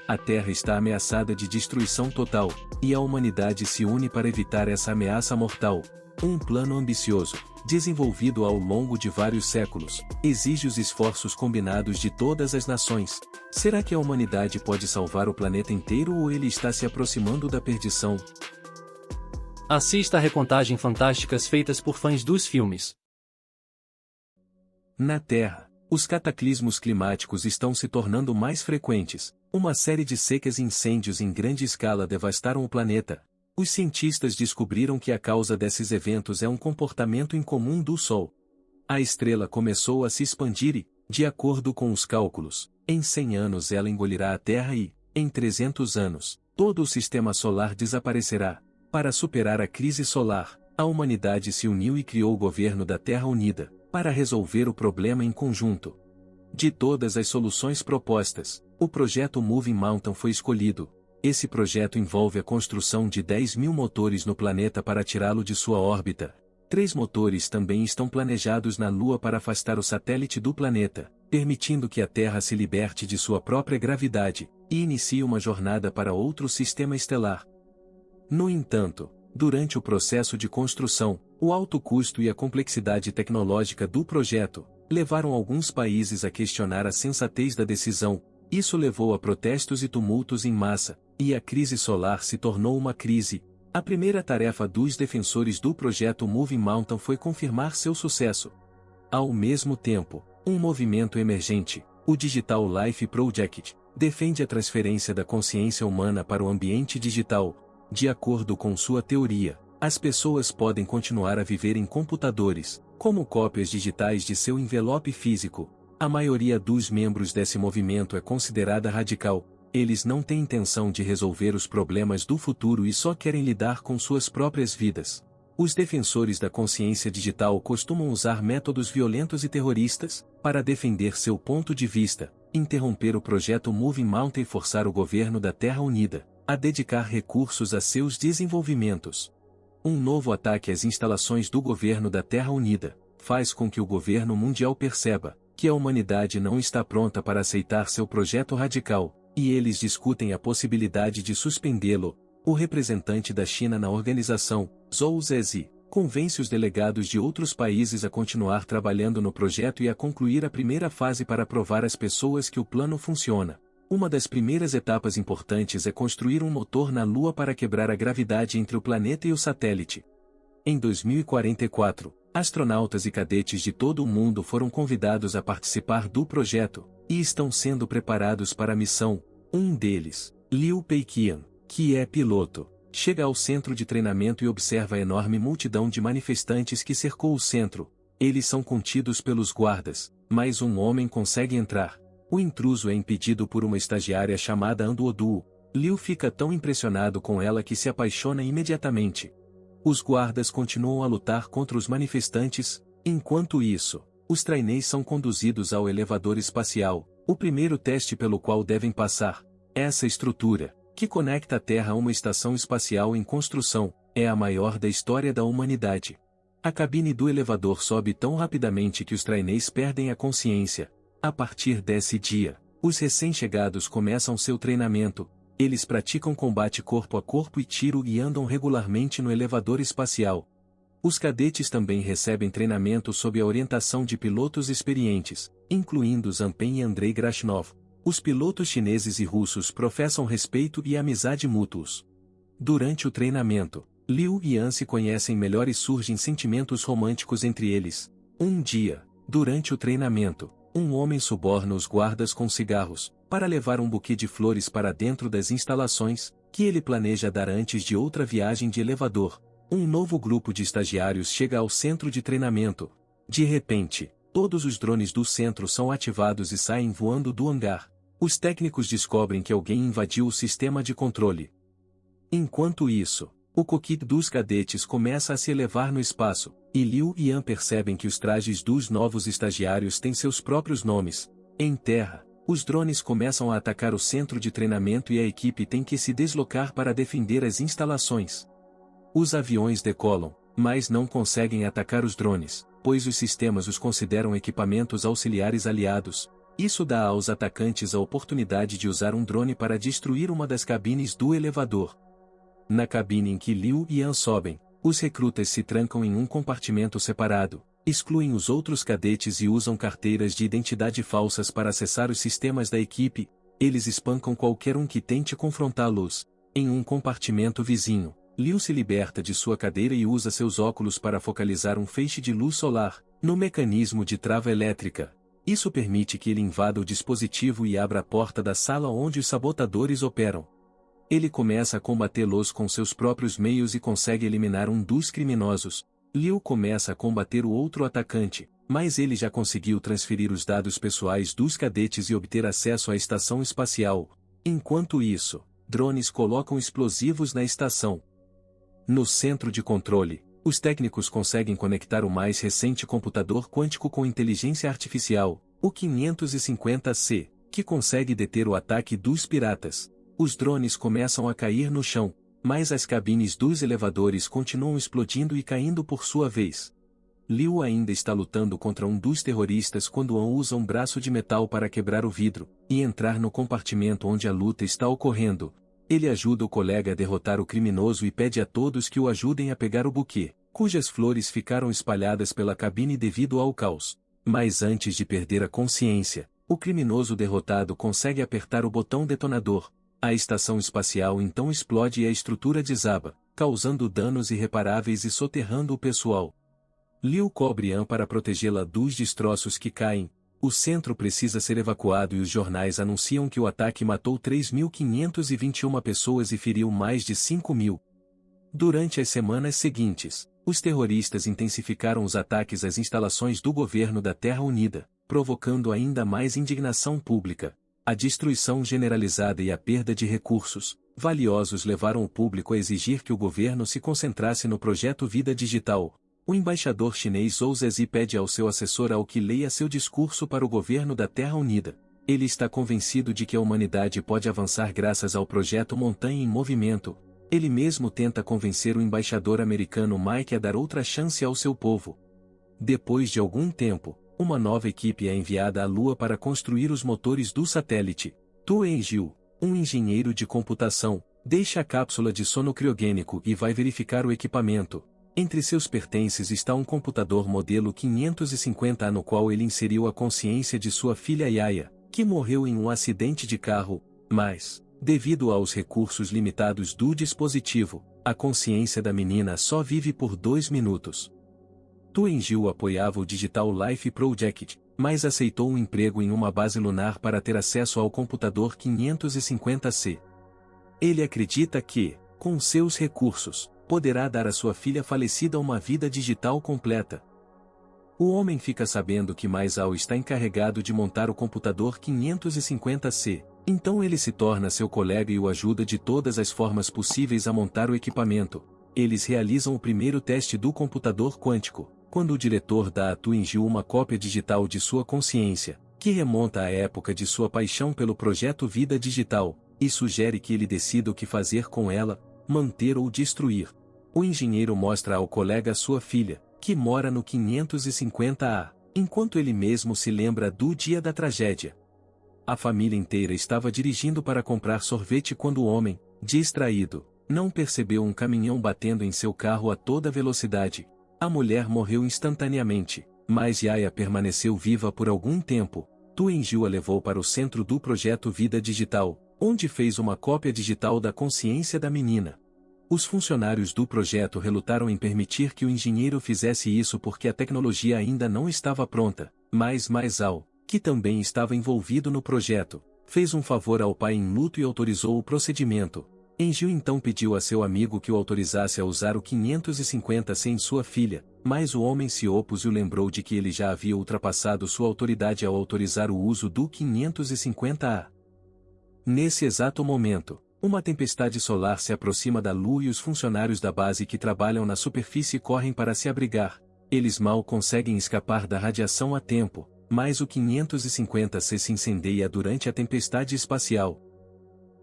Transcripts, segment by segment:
A Terra está ameaçada de destruição total, e a humanidade se une para evitar essa ameaça mortal. Um plano ambicioso, desenvolvido ao longo de vários séculos, exige os esforços combinados de todas as nações. Será que a humanidade pode salvar o planeta inteiro ou ele está se aproximando da perdição? Assista a recontagem fantásticas feitas por fãs dos filmes. Na Terra, os cataclismos climáticos estão se tornando mais frequentes. Uma série de secas e incêndios em grande escala devastaram o planeta. Os cientistas descobriram que a causa desses eventos é um comportamento incomum do Sol. A estrela começou a se expandir e, de acordo com os cálculos, em 100 anos ela engolirá a Terra e, em 300 anos, todo o sistema solar desaparecerá. Para superar a crise solar, a humanidade se uniu e criou o governo da Terra Unida, para resolver o problema em conjunto. De todas as soluções propostas, o projeto Moving Mountain foi escolhido. Esse projeto envolve a construção de 10.000 motores no planeta para tirá-lo de sua órbita. 3 motores também estão planejados na Lua para afastar o satélite do planeta, permitindo que a Terra se liberte de sua própria gravidade, e inicie uma jornada para outro sistema estelar. No entanto, durante o processo de construção, o alto custo e a complexidade tecnológica do projeto levaram alguns países a questionar a sensatez da decisão. Isso levou a protestos e tumultos em massa, e a crise solar se tornou uma crise. A primeira tarefa dos defensores do projeto Moving Mountain foi confirmar seu sucesso. Ao mesmo tempo, um movimento emergente, o Digital Life Project, defende a transferência da consciência humana para o ambiente digital. De acordo com sua teoria, as pessoas podem continuar a viver em computadores, como cópias digitais de seu envelope físico. A maioria dos membros desse movimento é considerada radical. Eles não têm intenção de resolver os problemas do futuro e só querem lidar com suas próprias vidas. Os defensores da consciência digital costumam usar métodos violentos e terroristas para defender seu ponto de vista, interromper o projeto Moving Mountain e forçar o governo da Terra Unida a dedicar recursos a seus desenvolvimentos. Um novo ataque às instalações do governo da Terra Unida faz com que o governo mundial perceba que a humanidade não está pronta para aceitar seu projeto radical, e eles discutem a possibilidade de suspendê-lo. O representante da China na organização, Zhou Zezi, convence os delegados de outros países a continuar trabalhando no projeto e a concluir a primeira fase para provar às pessoas que o plano funciona. Uma das primeiras etapas importantes é construir um motor na Lua para quebrar a gravidade entre o planeta e o satélite. Em 2044, astronautas e cadetes de todo o mundo foram convidados a participar do projeto, e estão sendo preparados para a missão. Um deles, Liu Peiqian, que é piloto, chega ao centro de treinamento e observa a enorme multidão de manifestantes que cercou o centro. Eles são contidos pelos guardas, mas um homem consegue entrar. O intruso é impedido por uma estagiária chamada Anduodu. Liu fica tão impressionado com ela que se apaixona imediatamente. Os guardas continuam a lutar contra os manifestantes. Enquanto isso, os trainees são conduzidos ao elevador espacial, o primeiro teste pelo qual devem passar. Essa estrutura, que conecta a Terra a uma estação espacial em construção, é a maior da história da humanidade. A cabine do elevador sobe tão rapidamente que os trainees perdem a consciência. A partir desse dia, os recém-chegados começam seu treinamento. Eles praticam combate corpo a corpo e tiro e andam regularmente no elevador espacial. Os cadetes também recebem treinamento sob a orientação de pilotos experientes, incluindo Zanpen e Andrei Grashnov. Os pilotos chineses e russos professam respeito e amizade mútuos. Durante o treinamento, Liu e Yan se conhecem melhor e surgem sentimentos românticos entre eles. Um dia, durante o treinamento, um homem suborna os guardas com cigarros, para levar um buquê de flores para dentro das instalações, que ele planeja dar antes de outra viagem de elevador. Um novo grupo de estagiários chega ao centro de treinamento. De repente, todos os drones do centro são ativados e saem voando do hangar. Os técnicos descobrem que alguém invadiu o sistema de controle. Enquanto isso, o cockpit dos cadetes começa a se elevar no espaço, e Liu e Yan percebem que os trajes dos novos estagiários têm seus próprios nomes. Em terra, os drones começam a atacar o centro de treinamento e a equipe tem que se deslocar para defender as instalações. Os aviões decolam, mas não conseguem atacar os drones, pois os sistemas os consideram equipamentos auxiliares aliados. Isso dá aos atacantes a oportunidade de usar um drone para destruir uma das cabines do elevador. Na cabine em que Liu e An sobem, os recrutas se trancam em um compartimento separado, excluem os outros cadetes e usam carteiras de identidade falsas para acessar os sistemas da equipe. Eles espancam qualquer um que tente confrontá-los. Em um compartimento vizinho, Liu se liberta de sua cadeira e usa seus óculos para focalizar um feixe de luz solar no mecanismo de trava elétrica. Isso permite que ele invada o dispositivo e abra a porta da sala onde os sabotadores operam. Ele começa a combatê-los com seus próprios meios e consegue eliminar um dos criminosos. Liu começa a combater o outro atacante, mas ele já conseguiu transferir os dados pessoais dos cadetes e obter acesso à estação espacial. Enquanto isso, drones colocam explosivos na estação. No centro de controle, os técnicos conseguem conectar o mais recente computador quântico com inteligência artificial, o 550C, que consegue deter o ataque dos piratas. Os drones começam a cair no chão, mas as cabines dos elevadores continuam explodindo e caindo por sua vez. Liu ainda está lutando contra um dos terroristas quando An usa um braço de metal para quebrar o vidro e entrar no compartimento onde a luta está ocorrendo. Ele ajuda o colega a derrotar o criminoso e pede a todos que o ajudem a pegar o buquê, cujas flores ficaram espalhadas pela cabine devido ao caos. Mas antes de perder a consciência, o criminoso derrotado consegue apertar o botão detonador. A estação espacial então explode e a estrutura desaba, causando danos irreparáveis e soterrando o pessoal. Liu cobre An para protegê-la dos destroços que caem. O centro precisa ser evacuado e os jornais anunciam que o ataque matou 3.521 pessoas e feriu mais de 5.000. Durante as semanas seguintes, os terroristas intensificaram os ataques às instalações do governo da Terra Unida, provocando ainda mais indignação pública. A destruição generalizada e a perda de recursos valiosos levaram o público a exigir que o governo se concentrasse no projeto Vida Digital. O embaixador chinês Zhou Zezi pede ao seu assessor Ao que leia seu discurso para o governo da Terra Unida. Ele está convencido de que a humanidade pode avançar graças ao projeto Montanha em Movimento. Ele mesmo tenta convencer o embaixador americano Mike a dar outra chance ao seu povo. Depois de algum tempo, uma nova equipe é enviada à Lua para construir os motores do satélite. Tu Enjiu, um engenheiro de computação, deixa a cápsula de sono criogênico e vai verificar o equipamento. Entre seus pertences está um computador modelo 550A no qual ele inseriu a consciência de sua filha Yaya, que morreu em um acidente de carro, mas, devido aos recursos limitados do dispositivo, a consciência da menina só vive por 2 minutos. Tu Enjiu apoiava o Digital Life Project, mas aceitou um emprego em uma base lunar para ter acesso ao computador 550C. Ele acredita que, com seus recursos, poderá dar à sua filha falecida uma vida digital completa. O homem fica sabendo que Maisal está encarregado de montar o computador 550C, então ele se torna seu colega e o ajuda de todas as formas possíveis a montar o equipamento. Eles realizam o primeiro teste do computador quântico, quando o diretor dá a Tu Enjiu uma cópia digital de sua consciência, que remonta à época de sua paixão pelo projeto Vida Digital, e sugere que ele decida o que fazer com ela, manter ou destruir. O engenheiro mostra ao colega sua filha, que mora no 550A, enquanto ele mesmo se lembra do dia da tragédia. A família inteira estava dirigindo para comprar sorvete quando o homem, distraído, não percebeu um caminhão batendo em seu carro a toda velocidade. A mulher morreu instantaneamente, mas Yaya permaneceu viva por algum tempo. Tu Enjiu a levou para o centro do projeto Vida Digital, onde fez uma cópia digital da consciência da menina. Os funcionários do projeto relutaram em permitir que o engenheiro fizesse isso porque a tecnologia ainda não estava pronta, mas Maisal, que também estava envolvido no projeto, fez um favor ao pai em luto e autorizou o procedimento. Enjiu então pediu a seu amigo que o autorizasse a usar o 550C em sua filha, mas o homem se opôs e o lembrou de que ele já havia ultrapassado sua autoridade ao autorizar o uso do 550A. Nesse exato momento, uma tempestade solar se aproxima da Lua e os funcionários da base que trabalham na superfície correm para se abrigar. Eles mal conseguem escapar da radiação a tempo, mas o 550C se incendeia durante a tempestade espacial.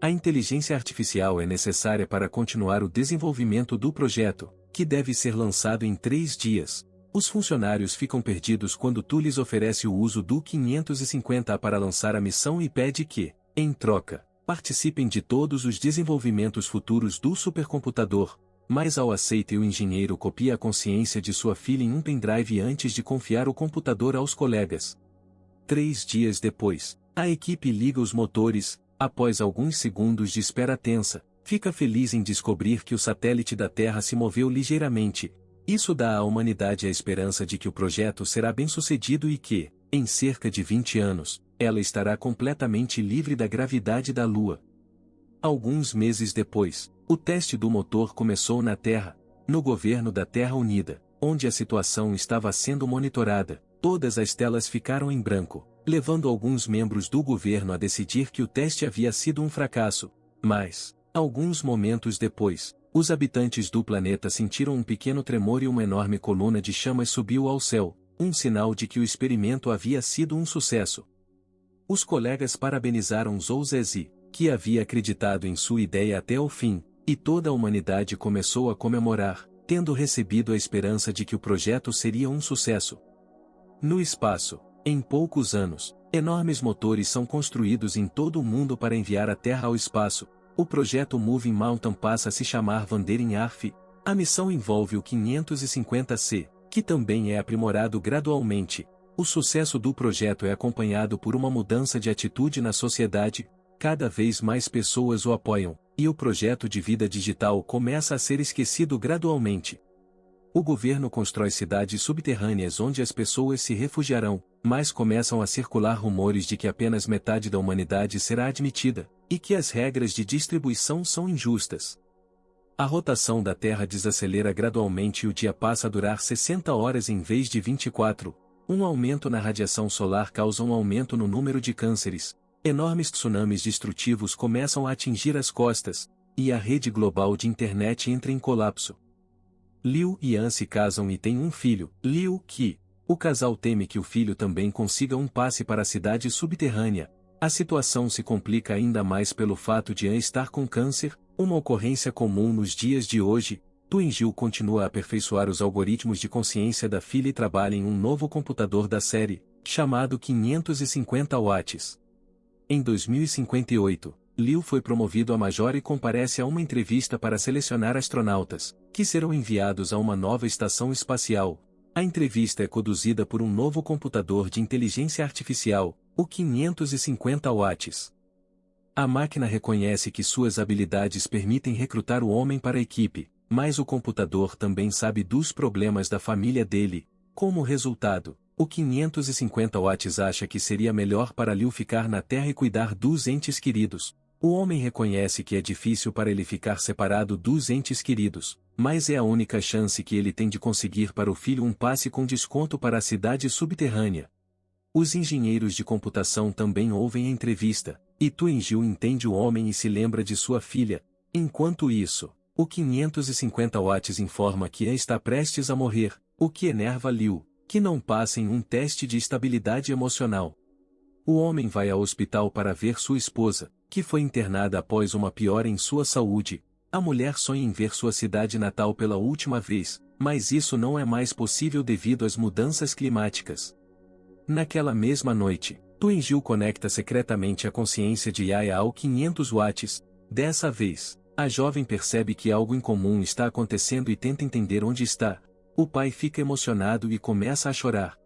A inteligência artificial é necessária para continuar o desenvolvimento do projeto, que deve ser lançado em 3 dias. Os funcionários ficam perdidos quando Tu lhes oferece o uso do 550A para lançar a missão e pede que, em troca, participem de todos os desenvolvimentos futuros do supercomputador, mas ao aceite o engenheiro copia a consciência de sua filha em um pendrive antes de confiar o computador aos colegas. 3 dias depois, a equipe liga os motores, após alguns segundos de espera tensa, fica feliz em descobrir que o satélite da Terra se moveu ligeiramente. Isso dá à humanidade a esperança de que o projeto será bem-sucedido e que, em cerca de 20 anos, ela estará completamente livre da gravidade da Lua. Alguns meses depois, o teste do motor começou na Terra, no governo da Terra Unida, onde a situação estava sendo monitorada. Todas as telas ficaram em branco, levando alguns membros do governo a decidir que o teste havia sido um fracasso. Mas, alguns momentos depois, os habitantes do planeta sentiram um pequeno tremor e uma enorme coluna de chamas subiu ao céu, um sinal de que o experimento havia sido um sucesso. Os colegas parabenizaram Zhou Zezi, que havia acreditado em sua ideia até o fim, e toda a humanidade começou a comemorar, tendo recebido a esperança de que o projeto seria um sucesso. No espaço, em poucos anos, enormes motores são construídos em todo o mundo para enviar a Terra ao espaço. O projeto Moving Mountain passa a se chamar Wandering Earth. A missão envolve o 550C, que também é aprimorado gradualmente. O sucesso do projeto é acompanhado por uma mudança de atitude na sociedade, cada vez mais pessoas o apoiam, e o projeto de vida digital começa a ser esquecido gradualmente. O governo constrói cidades subterrâneas onde as pessoas se refugiarão, mas começam a circular rumores de que apenas metade da humanidade será admitida, e que as regras de distribuição são injustas. A rotação da Terra desacelera gradualmente e o dia passa a durar 60 horas em vez de 24. Um aumento na radiação solar causa um aumento no número de cânceres. Enormes tsunamis destrutivos começam a atingir as costas, e a rede global de internet entra em colapso. Liu e An se casam e têm um filho, Liu Qi. O casal teme que o filho também consiga um passe para a cidade subterrânea. A situação se complica ainda mais pelo fato de An estar com câncer, uma ocorrência comum nos dias de hoje. Tu Ingil continua a aperfeiçoar os algoritmos de consciência da filha e trabalha em um novo computador da série, chamado 550 watts. Em 2058, Liu foi promovido a major e comparece a uma entrevista para selecionar astronautas, que serão enviados a uma nova estação espacial. A entrevista é conduzida por um novo computador de inteligência artificial, o 550 watts. A máquina reconhece que suas habilidades permitem recrutar o homem para a equipe, mas o computador também sabe dos problemas da família dele. Como resultado, o 550 watts acha que seria melhor para Liu ficar na Terra e cuidar dos entes queridos. O homem reconhece que é difícil para ele ficar separado dos entes queridos, mas é a única chance que ele tem de conseguir para o filho um passe com desconto para a cidade subterrânea. Os engenheiros de computação também ouvem a entrevista, e Tu Ingil entende o homem e se lembra de sua filha. Enquanto isso, o 550 watts informa que está prestes a morrer, o que enerva Liu, que não passa em um teste de estabilidade emocional. O homem vai ao hospital para ver sua esposa, que foi internada após uma piora em sua saúde. A mulher sonha em ver sua cidade natal pela última vez, mas isso não é mais possível devido às mudanças climáticas. Naquela mesma noite, Tu Ingil conecta secretamente a consciência de Yaya ao 500 watts. Dessa vez, a jovem percebe que algo incomum está acontecendo e tenta entender onde está. O pai fica emocionado e começa a chorar.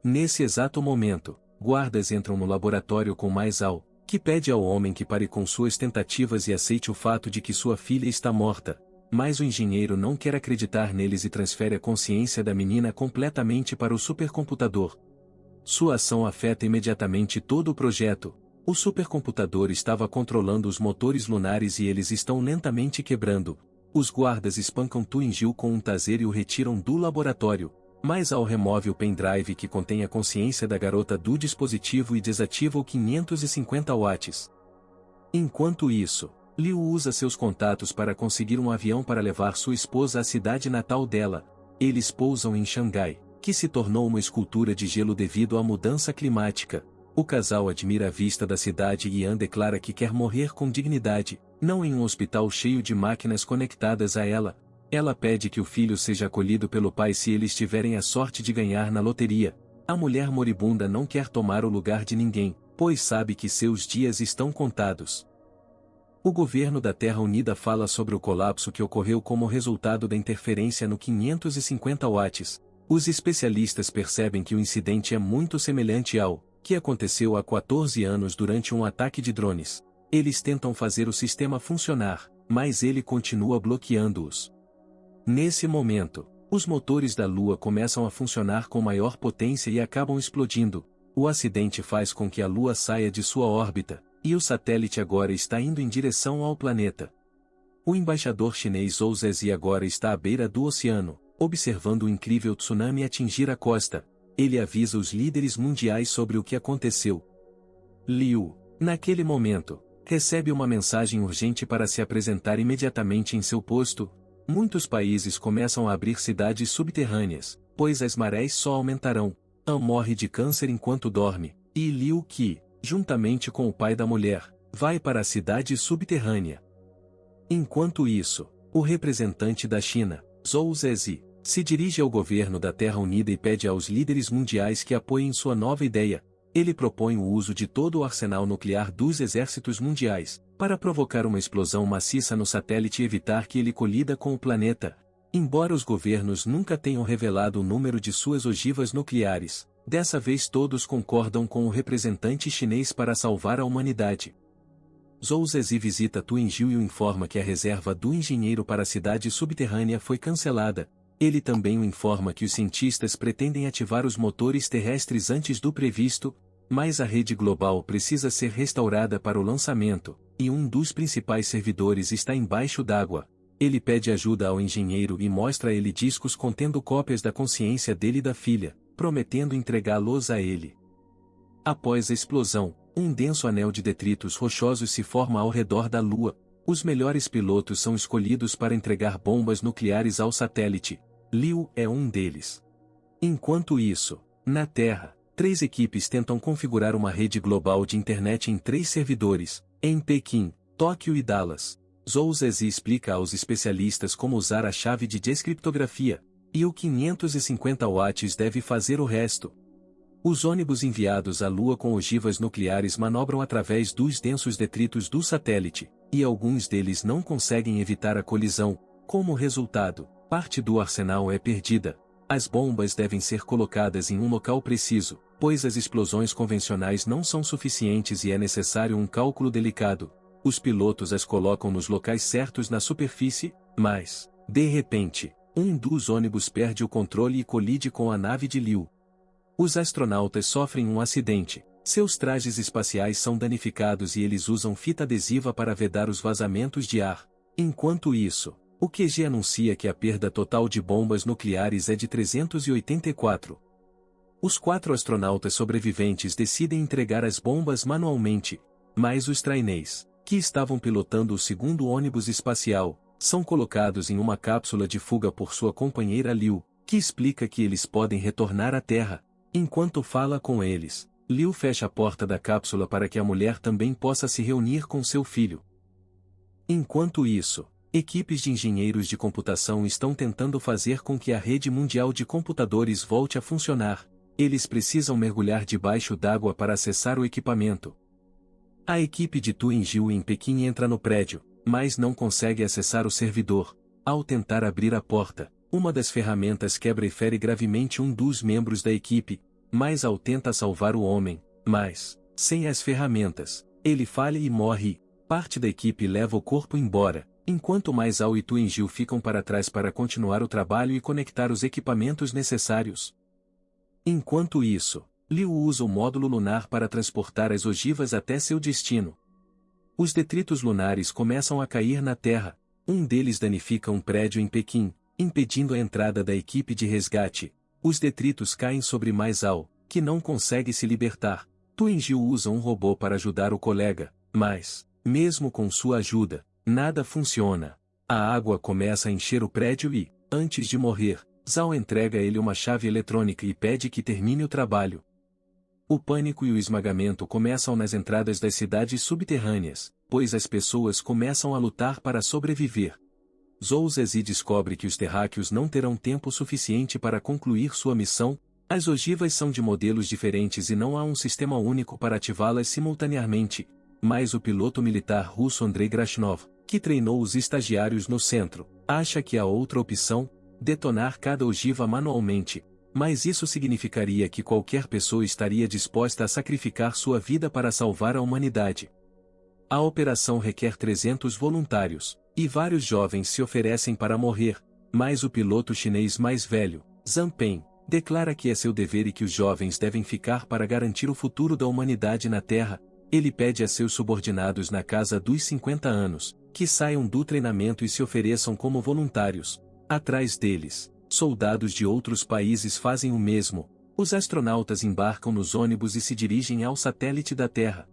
Nesse exato momento, guardas entram no laboratório com Mais Al, que pede ao homem que pare com suas tentativas e aceite o fato de que sua filha está morta. Mas o engenheiro não quer acreditar neles e transfere a consciência da menina completamente para o supercomputador. Sua ação afeta imediatamente todo o projeto. O supercomputador estava controlando os motores lunares e eles estão lentamente quebrando. Os guardas espancam Tu Ingil com um taser e o retiram do laboratório. Mais Al remove o pendrive que contém a consciência da garota do dispositivo e desativa o 550 watts. Enquanto isso, Liu usa seus contatos para conseguir um avião para levar sua esposa à cidade natal dela. Eles pousam em Xangai, que se tornou uma escultura de gelo devido à mudança climática. O casal admira a vista da cidade e Yan declara que quer morrer com dignidade, não em um hospital cheio de máquinas conectadas a ela. Ela pede que o filho seja acolhido pelo pai se eles tiverem a sorte de ganhar na loteria. A mulher moribunda não quer tomar o lugar de ninguém, pois sabe que seus dias estão contados. O governo da Terra Unida fala sobre o colapso que ocorreu como resultado da interferência no 550 watts. Os especialistas percebem que o incidente é muito semelhante ao que aconteceu há 14 anos durante um ataque de drones. Eles tentam fazer o sistema funcionar, mas ele continua bloqueando-os. Nesse momento, os motores da Lua começam a funcionar com maior potência e acabam explodindo. O acidente faz com que a Lua saia de sua órbita, e o satélite agora está indo em direção ao planeta. O embaixador chinês Zhou Zezi agora está à beira do oceano, observando o incrível tsunami atingir a costa. Ele avisa os líderes mundiais sobre o que aconteceu. Liu, naquele momento, recebe uma mensagem urgente para se apresentar imediatamente em seu posto. Muitos países começam a abrir cidades subterrâneas, pois as marés só aumentarão. An morre de câncer enquanto dorme, e Liu Qi, juntamente com o pai da mulher, vai para a cidade subterrânea. Enquanto isso, o representante da China, Zhou Zezi, se dirige ao governo da Terra Unida e pede aos líderes mundiais que apoiem sua nova ideia. Ele propõe o uso de todo o arsenal nuclear dos exércitos mundiais, para provocar uma explosão maciça no satélite e evitar que ele colida com o planeta. Embora os governos nunca tenham revelado o número de suas ogivas nucleares, dessa vez todos concordam com o representante chinês para salvar a humanidade. Zhou Zezi visita Tuinjiu e o informa que a reserva do engenheiro para a cidade subterrânea foi cancelada. Ele também o informa que os cientistas pretendem ativar os motores terrestres antes do previsto, mas a rede global precisa ser restaurada para o lançamento, e um dos principais servidores está embaixo d'água. Ele pede ajuda ao engenheiro e mostra a ele discos contendo cópias da consciência dele e da filha, prometendo entregá-los a ele. Após a explosão, um denso anel de detritos rochosos se forma ao redor da Lua. Os melhores pilotos são escolhidos para entregar bombas nucleares ao satélite. Liu é um deles. Enquanto isso, na Terra, 3 equipes tentam configurar uma rede global de internet em 3 servidores, em Pequim, Tóquio e Dallas. Zhou Zezi explica aos especialistas como usar a chave de descriptografia, e o 550 watts deve fazer o resto. Os ônibus enviados à Lua com ogivas nucleares manobram através dos densos detritos do satélite, e alguns deles não conseguem evitar a colisão. Como resultado, parte do arsenal é perdida. As bombas devem ser colocadas em um local preciso, pois as explosões convencionais não são suficientes e é necessário um cálculo delicado. Os pilotos as colocam nos locais certos na superfície, mas, de repente, um dos ônibus perde o controle e colide com a nave de Liu. Os astronautas sofrem um acidente, seus trajes espaciais são danificados e eles usam fita adesiva para vedar os vazamentos de ar. Enquanto isso, o QG anuncia que a perda total de bombas nucleares é de 384. Os 4 astronautas sobreviventes decidem entregar as bombas manualmente, mas os trainees, que estavam pilotando o segundo ônibus espacial, são colocados em uma cápsula de fuga por sua companheira Liu, que explica que eles podem retornar à Terra. Enquanto fala com eles, Liu fecha a porta da cápsula para que a mulher também possa se reunir com seu filho. Enquanto isso, equipes de engenheiros de computação estão tentando fazer com que a rede mundial de computadores volte a funcionar. Eles precisam mergulhar debaixo d'água para acessar o equipamento. A equipe de Tuinjiu em Pequim entra no prédio, mas não consegue acessar o servidor. Ao tentar abrir a porta, uma das ferramentas quebra e fere gravemente um dos membros da equipe, mas Ao tenta salvar o homem, mas, sem as ferramentas, ele falha e morre. Parte da equipe leva o corpo embora, enquanto mais Ao e Tuinjiu ficam para trás para continuar o trabalho e conectar os equipamentos necessários. Enquanto isso, Liu usa o módulo lunar para transportar as ogivas até seu destino. Os detritos lunares começam a cair na Terra. Um deles danifica um prédio em Pequim, impedindo a entrada da equipe de resgate. Os detritos caem sobre mais Ao, que não consegue se libertar. Tuinjiu usa um robô para ajudar o colega, mas, mesmo com sua ajuda, nada funciona. A água começa a encher o prédio e, antes de morrer, Zhao entrega a ele uma chave eletrônica e pede que termine o trabalho. O pânico e o esmagamento começam nas entradas das cidades subterrâneas, pois as pessoas começam a lutar para sobreviver. Zhou Zezi descobre que os terráqueos não terão tempo suficiente para concluir sua missão. As ogivas são de modelos diferentes e não há um sistema único para ativá-las simultaneamente, mas o piloto militar russo Andrei Grachnov, que treinou os estagiários no centro, acha que há outra opção, detonar cada ogiva manualmente, mas isso significaria que qualquer pessoa estaria disposta a sacrificar sua vida para salvar a humanidade. A operação requer 300 voluntários, e vários jovens se oferecem para morrer, mas o piloto chinês mais velho, Zhang Pen, declara que é seu dever e que os jovens devem ficar para garantir o futuro da humanidade na Terra. Ele pede a seus subordinados na casa dos 50 anos, que saiam do treinamento e se ofereçam como voluntários. Atrás deles, soldados de outros países fazem o mesmo. Os astronautas embarcam nos ônibus e se dirigem ao satélite da Terra.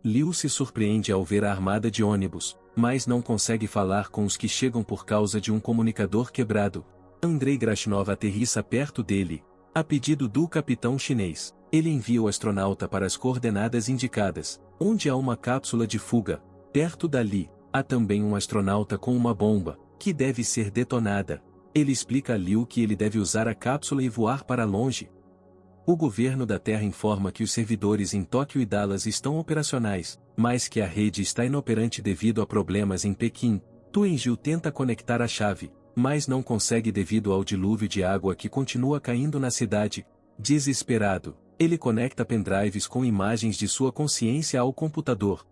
Liu se surpreende ao ver a armada de ônibus, mas não consegue falar com os que chegam por causa de um comunicador quebrado. Andrei Grachnov aterrissa perto dele. A pedido do capitão chinês, ele envia o astronauta para as coordenadas indicadas, onde há uma cápsula de fuga. Perto dali, há também um astronauta com uma bomba, que deve ser detonada. Ele explica a Liu que ele deve usar a cápsula e voar para longe. O governo da Terra informa que os servidores em Tóquio e Dallas estão operacionais, mas que a rede está inoperante devido a problemas em Pequim. Tu Engiu tenta conectar a chave, mas não consegue devido ao dilúvio de água que continua caindo na cidade. Desesperado, ele conecta pendrives com imagens de sua consciência ao computador.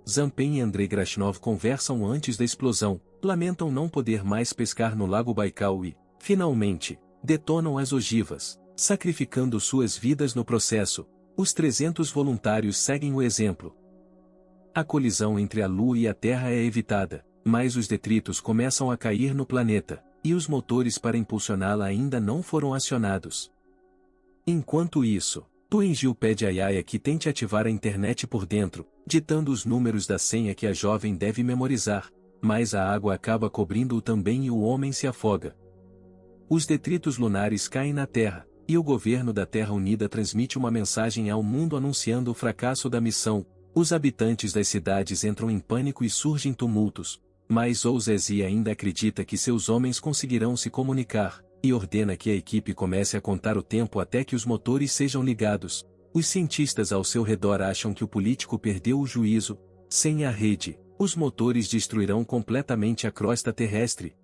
Zhang Pen e Andrei Grachnov conversam antes da explosão, lamentam não poder mais pescar no Lago Baikal e, finalmente, detonam as ogivas, sacrificando suas vidas no processo. Os 300 voluntários seguem o exemplo. A colisão entre a Lua e a Terra é evitada, mas os detritos começam a cair no planeta, e os motores para impulsioná-la ainda não foram acionados. Enquanto isso, Tu Engiu pede a Yaya que tente ativar a internet por dentro, ditando os números da senha que a jovem deve memorizar, mas a água acaba cobrindo-o também e o homem se afoga. Os detritos lunares caem na Terra, e o governo da Terra Unida transmite uma mensagem ao mundo anunciando o fracasso da missão. Os habitantes das cidades entram em pânico e surgem tumultos, mas Zhou Zezi ainda acredita que seus homens conseguirão se comunicar, e ordena que a equipe comece a contar o tempo até que os motores sejam ligados. Os cientistas ao seu redor acham que o político perdeu o juízo. Sem a rede, os motores destruirão completamente a crosta terrestre.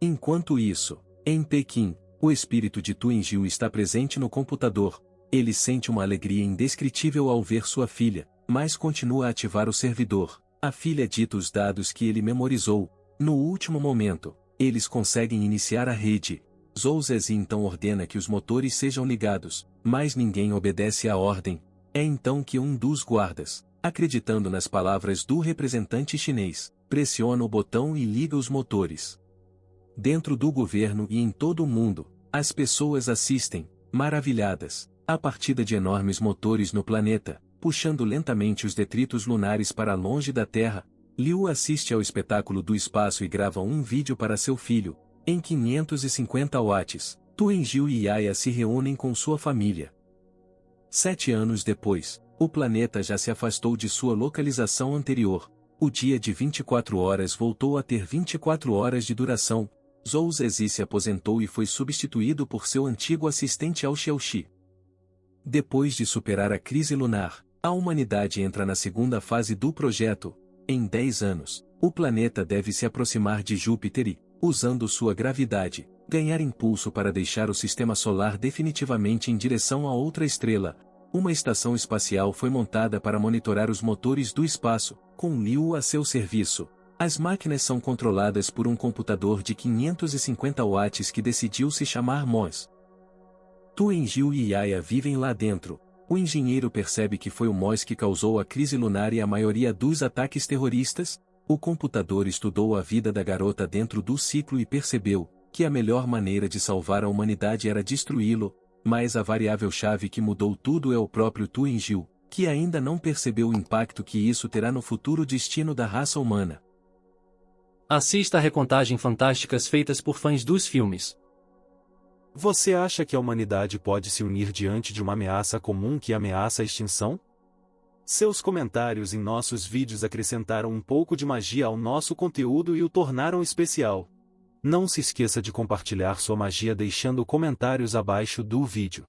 Enquanto isso, em Pequim, o espírito de Tu Engiu está presente no computador. Ele sente uma alegria indescritível ao ver sua filha, mas continua a ativar o servidor. A filha dita os dados que ele memorizou. No último momento, eles conseguem iniciar a rede. Zhou Zezi então ordena que os motores sejam ligados, mas ninguém obedece à ordem. É então que um dos guardas, acreditando nas palavras do representante chinês, pressiona o botão e liga os motores. Dentro do governo e em todo o mundo, as pessoas assistem, maravilhadas, à partida de enormes motores no planeta, puxando lentamente os detritos lunares para longe da Terra. Liu assiste ao espetáculo do espaço e grava um vídeo para seu filho. Em 550 watts, Tu Engiu e Yaya se reúnem com sua família. 7 anos depois, o planeta já se afastou de sua localização anterior. O dia de 24 horas voltou a ter 24 horas de duração. Zhou Zezi se aposentou e foi substituído por seu antigo assistente Ao Xiaoxi. Depois de superar a crise lunar, a humanidade entra na segunda fase do projeto. Em 10 anos, o planeta deve se aproximar de Júpiter e, usando sua gravidade, ganhar impulso para deixar o sistema solar definitivamente em direção a outra estrela. Uma estação espacial foi montada para monitorar os motores do espaço, com Liu a seu serviço. As máquinas são controladas por um computador de 550 watts que decidiu se chamar MOS. Tu Engiu e Yaya vivem lá dentro. O engenheiro percebe que foi o MOS que causou a crise lunar e a maioria dos ataques terroristas. O computador estudou a vida da garota dentro do ciclo e percebeu que a melhor maneira de salvar a humanidade era destruí-lo, mas a variável-chave que mudou tudo é o próprio Tu Engiu, que ainda não percebeu o impacto que isso terá no futuro destino da raça humana. Assista a recontagem fantásticas feitas por fãs dos filmes. Você acha que a humanidade pode se unir diante de uma ameaça comum que ameaça a extinção? Seus comentários em nossos vídeos acrescentaram um pouco de magia ao nosso conteúdo e o tornaram especial. Não se esqueça de compartilhar sua magia deixando comentários abaixo do vídeo.